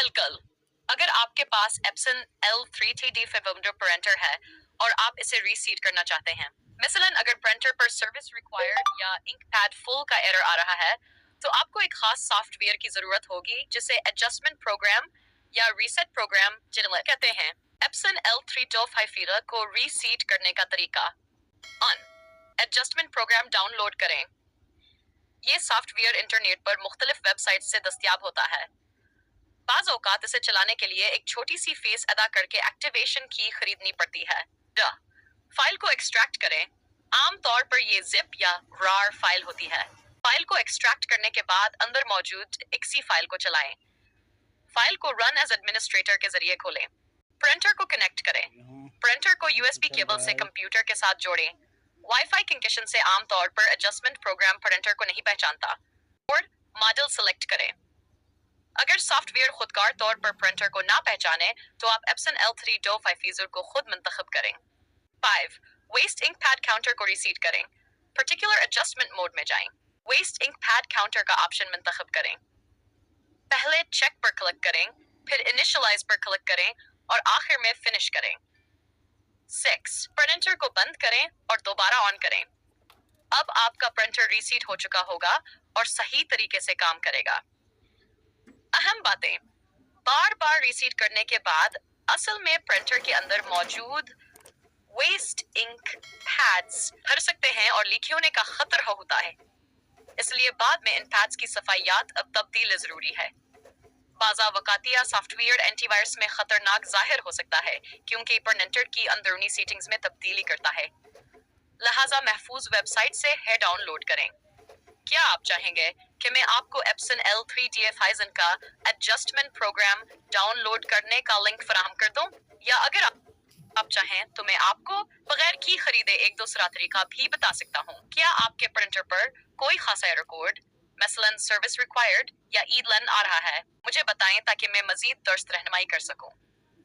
कल अगर आपके पास एप्सन L3TD विंडो प्रिंटर है और आप इसे रीसीट करना चाहते हैं, मसलन अगर प्रिंटर पर सर्विस रिक्वायर्ड या इंक पैड फुल का एरर आ रहा है, तो आपको एक खास सॉफ्टवेयर की जरूरत होगी जिसे एडजस्टमेंट प्रोग्राम या रीसेट प्रोग्राम जिन्हें कहते हैं। एप्सन L325 को रीसीट करने का तरीका। एडजस्टमेंट प्रोग्राम डाउनलोड करें। ये सॉफ्टवेयर इंटरनेट पर मुख्तलिफ वेबसाइट से दस्तयाब होता है। बाज़ औक़ात इसे चलाने के लिए एक छोटी सी फीस अदा करके एक्टिवेशन की खरीदनी पड़ती है। फाइल को एक्सट्रैक्ट करें। आमतौर पर ये जिप या रार फाइल होती है। फाइल को एक्सट्रैक्ट करने के बाद अंदर मौजूद एक्सी फाइल को चलाएं। फाइल को रन एज एडमिनिस्ट्रेटर के जरिए खोलें। प्रिंटर को कनेक्ट करें। प्रिंटर को यूएसबी केबल से कंप्यूटर के साथ जोड़ें। वाईफाई कंडीशन से आमतौर पर एडजस्टमेंट प्रोग्राम प्रिंटर को नहीं पहचानता। और मॉडल सिलेक्ट करें। अगर सॉफ्टवेयर खुदकार तौर पर प्रिंटर को ना पहचाने, तो आप एप्सन L325 को खुद मुंतखब करें। 5. वेस्ट इंक पैड काउंटर को रीसीट करें। पर्टिकुलर एडजस्टमेंट मोड में जाएं। वेस्ट इंक पैड काउंटर का ऑप्शन मुंतखब करें। पहले चेक पर क्लिक करें, फिर इनिशियलाइज पर क्लिक करें और आखिर में फिनिश करें। 6. प्रिंटर को बंद करें और दोबारा ऑन करें। अब आपका प्रिंटर रीसीट हो चुका होगा और सही तरीके से काम करेगा। अहम बातें। बार बार रीसीट करने के बाद असल में प्रिंटर के अंदर मौजूद वेस्ट इंक पैड्स भर सकते हैं और लीक होने का खतरा होता है। इसलिए बाद में इन पैड्स की सफाइयात अब तब्दील जरूरी है। बाज़ा वकातिया सॉफ्टवेयर एंटीवायरस में खतरनाक जाहिर हो सकता है क्योंकि प्रिंटर की अंदरूनी सेटिंग्स में तब्दीली करता है। लिहाजा महफूज वेबसाइट से है डाउनलोड करें। क्या आप चाहेंगे कि मैं आपको एप्सन L325 का एडजस्टमेंट प्रोग्राम डाउनलोड करने का लिंक फराहम कर दूं? या अगर आप चाहें तो मैं आपको बगैर की खरीदे एक दूसरा तरीका भी बता सकता हूं। क्या आपके प्रिंटर पर कोई खासा एरर कोड, मसलन सर्विस रिक्वायर्ड या ईदलन आ रहा है? मुझे बताएं ताकि मैं मजीद दुरुस्त रहनुमाई कर सकूं।